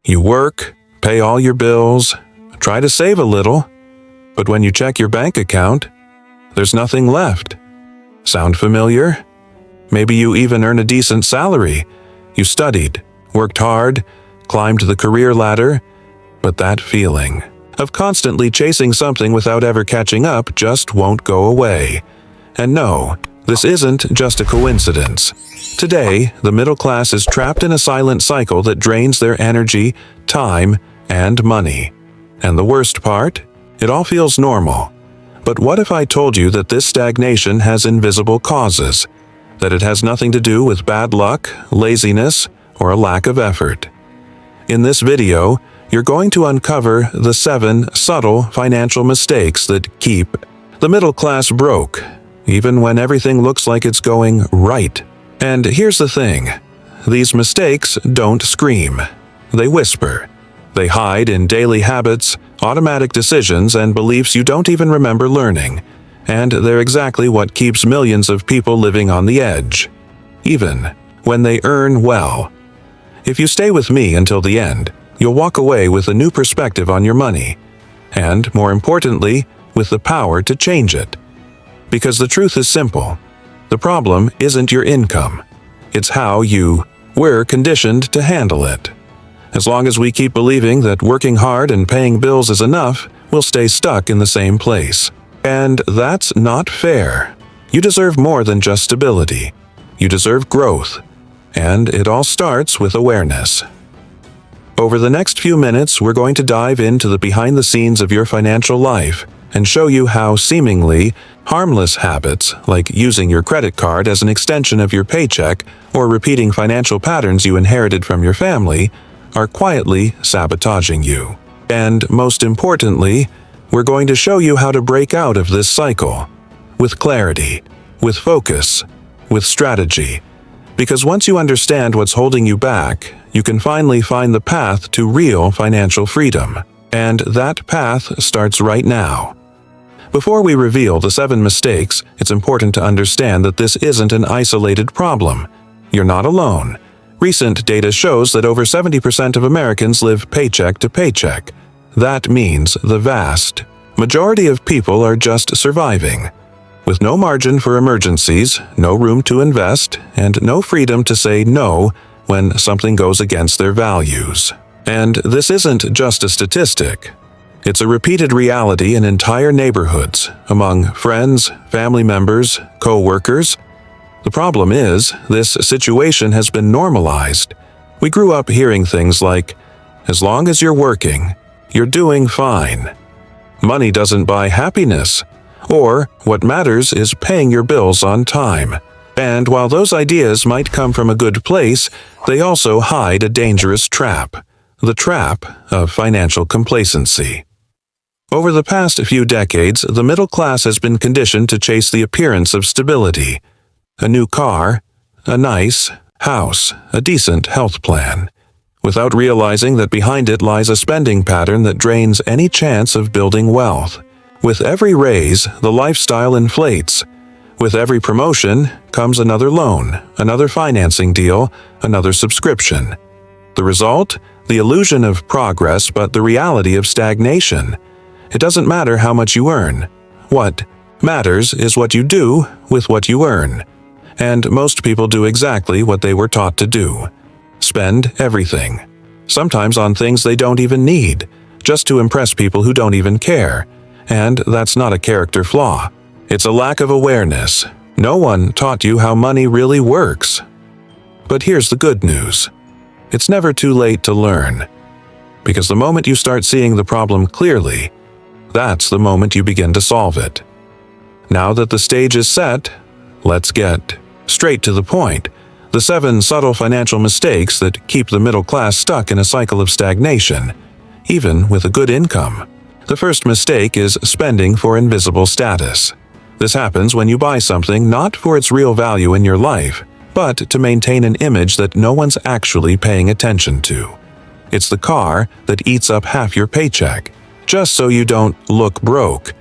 You work, pay all your bills, try to save a little, but when you check your bank account, there's nothing left. Sound familiar? Maybe you even earn a decent salary. You studied, worked hard, climbed the career ladder, but that feeling of constantly chasing something without ever catching up just won't go away. And no, this isn't just a coincidence. Today, the middle class is trapped in a silent cycle that drains their energy, time, and money. And the worst part? It all feels normal. But what if I told you that this stagnation has invisible causes? That it has nothing to do with bad luck, laziness, or a lack of effort? In this video, you're going to uncover the 7 subtle financial mistakes that keep the middle class broke, even when everything looks like it's going right. And here's the thing, these mistakes don't scream. They whisper. They hide in daily habits, automatic decisions, and beliefs you don't even remember learning. And they're exactly what keeps millions of people living on the edge, even when they earn well. If you stay with me until the end, you'll walk away with a new perspective on your money, and, more importantly, with the power to change it. Because the truth is simple. The problem isn't your income. It's how you were conditioned to handle it. As long as we keep believing that working hard and paying bills is enough, we'll stay stuck in the same place. And that's not fair. You deserve more than just stability. You deserve growth. And it all starts with awareness. Over the next few minutes, we're going to dive into the behind the scenes of your financial life and show you how seemingly harmless habits, like using your credit card as an extension of your paycheck or repeating financial patterns you inherited from your family, are quietly sabotaging you. And most importantly, we're going to show you how to break out of this cycle with clarity, with focus, with strategy. Because once you understand what's holding you back, you can finally find the path to real financial freedom. And that path starts right now. Before we reveal the 7 mistakes, it's important to understand that this isn't an isolated problem. You're not alone. Recent data shows that over 70% of Americans live paycheck to paycheck. That means the vast majority of people are just surviving, with no margin for emergencies, no room to invest, and no freedom to say no when something goes against their values. And this isn't just a statistic. It's a repeated reality in entire neighborhoods, among friends, family members, co-workers. The problem is, this situation has been normalized. We grew up hearing things like, as long as you're working, you're doing fine. Money doesn't buy happiness. Or, what matters is paying your bills on time. And while those ideas might come from a good place, they also hide a dangerous trap. The trap of financial complacency. Over the past few decades, the middle class has been conditioned to chase the appearance of stability. A new car, a nice house, a decent health plan, without realizing that behind it lies a spending pattern that drains any chance of building wealth. With every raise, the lifestyle inflates. With every promotion comes another loan, another financing deal, another subscription. The result? The illusion of progress, but the reality of stagnation. It doesn't matter how much you earn. What matters is what you do with what you earn. And most people do exactly what they were taught to do. Spend everything. Sometimes on things they don't even need, just to impress people who don't even care. And that's not a character flaw. It's a lack of awareness. No one taught you how money really works. But here's the good news. It's never too late to learn. Because the moment you start seeing the problem clearly, that's the moment you begin to solve it. Now that the stage is set, let's get straight to the point. The 7 subtle financial mistakes that keep the middle class stuck in a cycle of stagnation, even with a good income. The first mistake is spending for invisible status. This happens when you buy something not for its real value in your life, but to maintain an image that no one's actually paying attention to. It's the car that eats up half your paycheck, just so you don't look broke.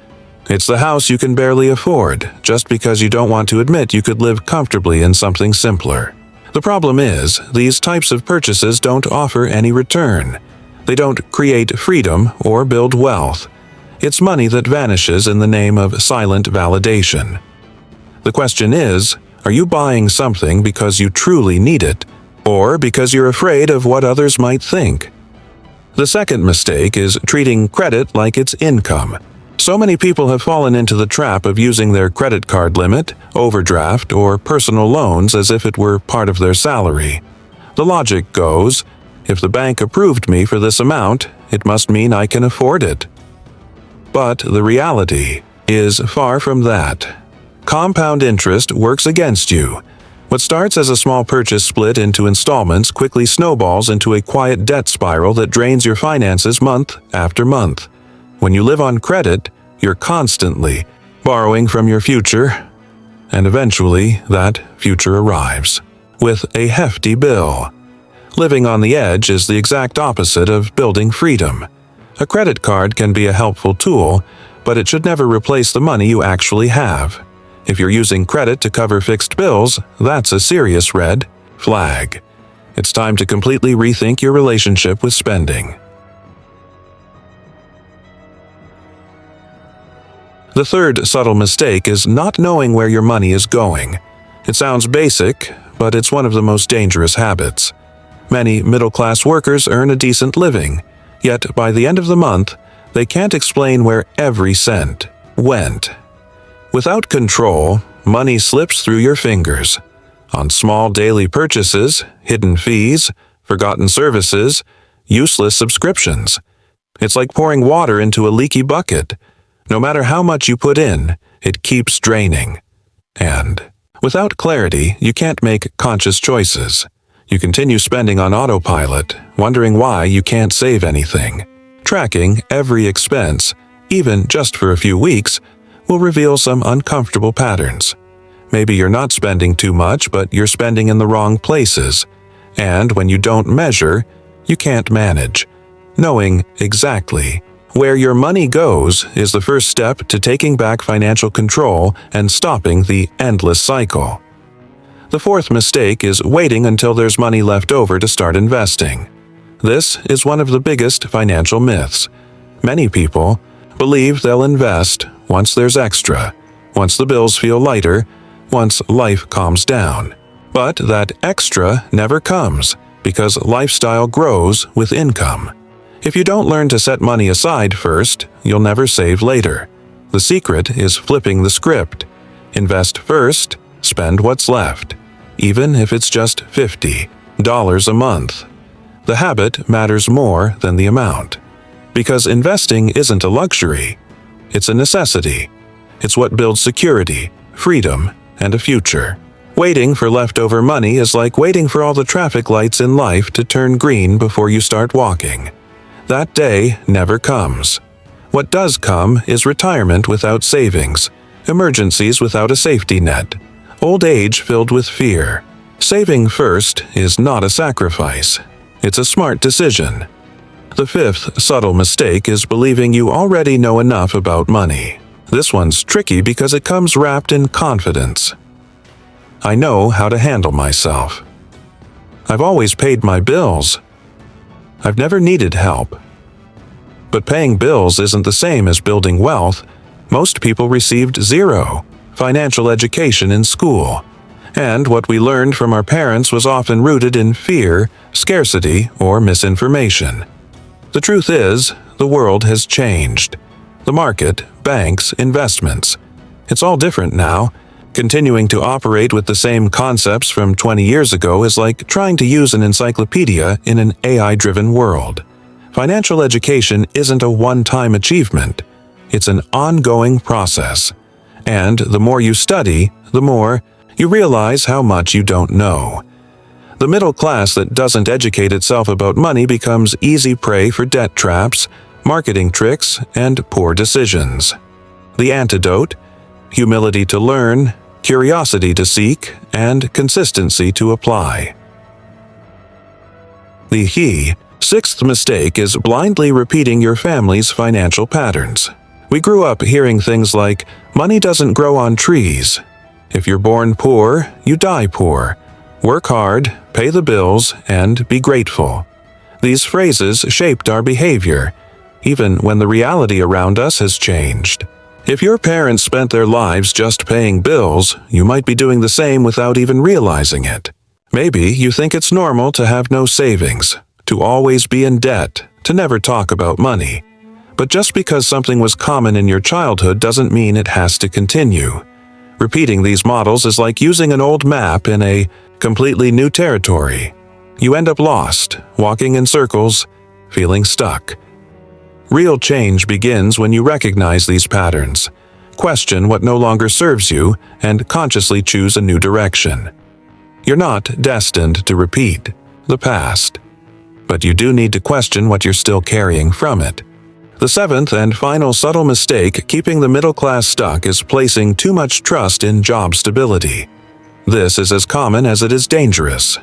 It's the house you can barely afford, just because you don't want to admit you could live comfortably in something simpler. The problem is, these types of purchases don't offer any return. They don't create freedom or build wealth. It's money that vanishes in the name of silent validation. The question is, are you buying something because you truly need it, or because you're afraid of what others might think? The second mistake is treating credit like it's income. So many people have fallen into the trap of using their credit card limit, overdraft, or personal loans as if it were part of their salary. The logic goes, if the bank approved me for this amount, it must mean I can afford it. But the reality is far from that. Compound interest works against you. What starts as a small purchase split into installments quickly snowballs into a quiet debt spiral that drains your finances month after month. When you live on credit, you're constantly borrowing from your future, and eventually that future arrives with a hefty bill. Living on the edge is the exact opposite of building freedom. A credit card can be a helpful tool, but it should never replace the money you actually have. If you're using credit to cover fixed bills, that's a serious red flag. It's time to completely rethink your relationship with spending. The third subtle mistake is not knowing where your money is going. It sounds basic, but it's one of the most dangerous habits. Many middle-class workers earn a decent living, yet by the end of the month, they can't explain where every cent went. Without control, money slips through your fingers. On small daily purchases, hidden fees, forgotten services, useless subscriptions. It's like pouring water into a leaky bucket. No matter how much you put in, it keeps draining. And without clarity, you can't make conscious choices. You continue spending on autopilot, wondering why you can't save anything. Tracking every expense, even just for a few weeks, will reveal some uncomfortable patterns. Maybe you're not spending too much, but you're spending in the wrong places. And when you don't measure, you can't manage. Knowing exactly where your money goes is the first step to taking back financial control and stopping the endless cycle. The fourth mistake is waiting until there's money left over to start investing. This is one of the biggest financial myths. Many people believe they'll invest once there's extra, once the bills feel lighter, once life calms down. But that extra never comes because lifestyle grows with income. If you don't learn to set money aside first, you'll never save later. The secret is flipping the script. Invest first, spend what's left, even if it's just $50 a month. The habit matters more than the amount. Because investing isn't a luxury, it's a necessity. It's what builds security, freedom, and a future. Waiting for leftover money is like waiting for all the traffic lights in life to turn green before you start walking. That day never comes. What does come is retirement without savings, emergencies without a safety net, old age filled with fear. Saving first is not a sacrifice. It's a smart decision. The fifth subtle mistake is believing you already know enough about money. This one's tricky because it comes wrapped in confidence. I know how to handle myself. I've always paid my bills. I've never needed help. But paying bills isn't the same as building wealth. Most people received zero financial education in school, and what we learned from our parents was often rooted in fear, scarcity, or misinformation. The truth is, the world has changed. The market, banks, investments. It's all different now. Continuing to operate with the same concepts from 20 years ago is like trying to use an encyclopedia in an AI-driven world. Financial education isn't a one-time achievement. It's an ongoing process. And the more you study, the more you realize how much you don't know. The middle class that doesn't educate itself about money becomes easy prey for debt traps, marketing tricks, and poor decisions. The antidote: humility to learn, curiosity to seek, and consistency to apply. The sixth mistake is blindly repeating your family's financial patterns. We grew up hearing things like, money doesn't grow on trees. If you're born poor, you die poor. Work hard, pay the bills, and be grateful. These phrases shaped our behavior, even when the reality around us has changed. If your parents spent their lives just paying bills, you might be doing the same without even realizing it. Maybe you think it's normal to have no savings, to always be in debt, to never talk about money. But just because something was common in your childhood doesn't mean it has to continue. Repeating these models is like using an old map in a completely new territory. You end up lost, walking in circles, feeling stuck. Real change begins when you recognize these patterns, question what no longer serves you, and consciously choose a new direction. You're not destined to repeat the past, but you do need to question what you're still carrying from it. The seventh and final subtle mistake keeping the middle class stuck is placing too much trust in job stability. This is as common as it is dangerous.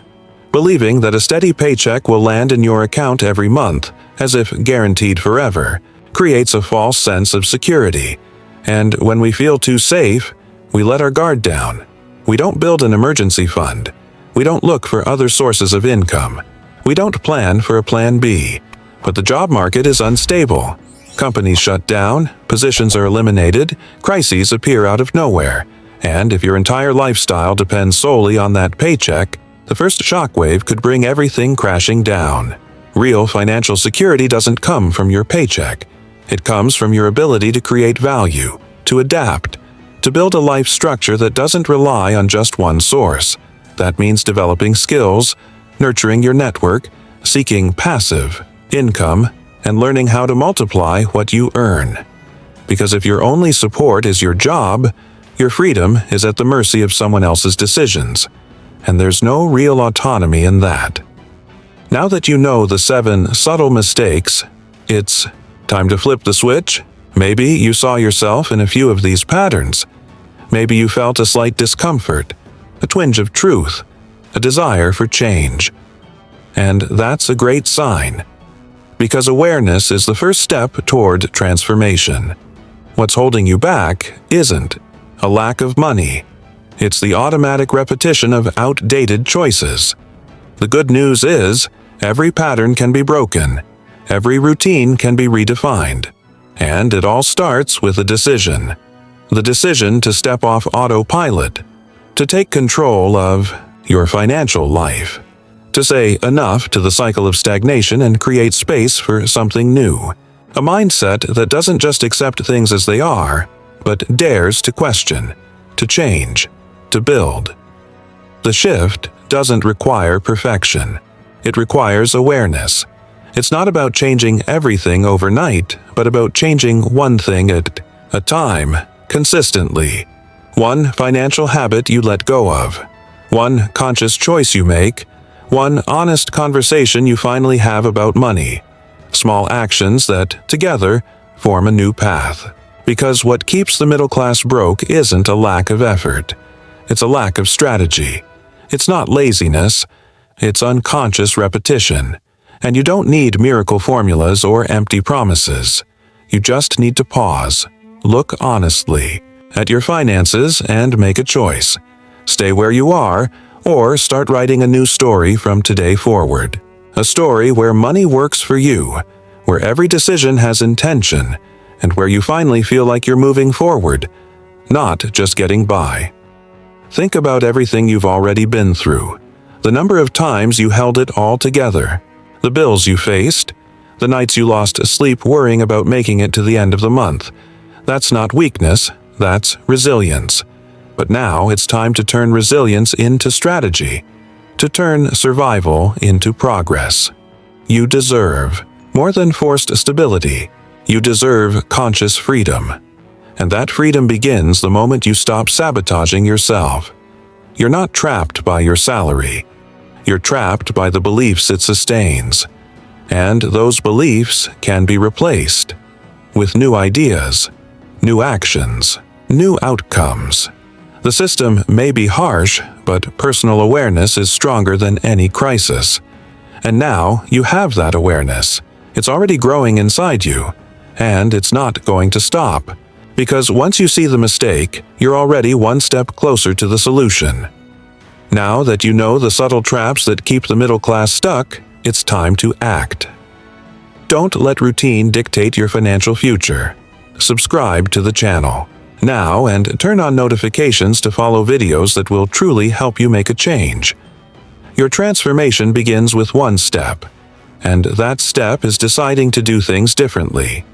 Believing that a steady paycheck will land in your account every month, as if guaranteed forever, creates a false sense of security. And when we feel too safe, we let our guard down. We don't build an emergency fund. We don't look for other sources of income. We don't plan for a plan B. But the job market is unstable. Companies shut down, positions are eliminated, crises appear out of nowhere. And if your entire lifestyle depends solely on that paycheck, the first shockwave could bring everything crashing down. Real financial security doesn't come from your paycheck. It comes from your ability to create value, to adapt, to build a life structure that doesn't rely on just one source. That means developing skills, nurturing your network, seeking passive income, and learning how to multiply what you earn. Because if your only support is your job, your freedom is at the mercy of someone else's decisions. And there's no real autonomy in that. Now that you know the 7 subtle mistakes, it's time to flip the switch. Maybe you saw yourself in a few of these patterns. Maybe you felt a slight discomfort, a twinge of truth, a desire for change. And that's a great sign, because awareness is the first step toward transformation. What's holding you back isn't a lack of money. It's the automatic repetition of outdated choices. The good news is, every pattern can be broken, every routine can be redefined, and it all starts with a decision. The decision to step off autopilot, to take control of your financial life, to say enough to the cycle of stagnation and create space for something new. A mindset that doesn't just accept things as they are, but dares to question, to change, to build. The shift doesn't require perfection. It requires awareness. It's not about changing everything overnight, but about changing one thing at a time, consistently. One financial habit you let go of. One conscious choice you make. One honest conversation you finally have about money. Small actions that, together, form a new path. Because what keeps the middle class broke isn't a lack of effort. It's a lack of strategy. It's not laziness. It's unconscious repetition. And you don't need miracle formulas or empty promises. You just need to pause, look honestly at your finances and make a choice. Stay where you are, or start writing a new story from today forward. A story where money works for you, where every decision has intention, and where you finally feel like you're moving forward, not just getting by. Think about everything you've already been through, the number of times you held it all together, the bills you faced, the nights you lost sleep worrying about making it to the end of the month. That's not weakness, that's resilience. But now it's time to turn resilience into strategy, to turn survival into progress. You deserve more than forced stability. You deserve conscious freedom. And that freedom begins the moment you stop sabotaging yourself. You're not trapped by your salary. You're trapped by the beliefs it sustains. And those beliefs can be replaced with new ideas, new actions, new outcomes. The system may be harsh, but personal awareness is stronger than any crisis. And now you have that awareness. It's already growing inside you, and it's not going to stop. Because once you see the mistake, you're already one step closer to the solution. Now that you know the subtle traps that keep the middle class stuck, It's time to act. Don't let routine dictate your financial future. Subscribe to the channel now and turn on notifications to follow videos that will truly help you make a change. Your transformation begins with one step, and that step is deciding to do things differently.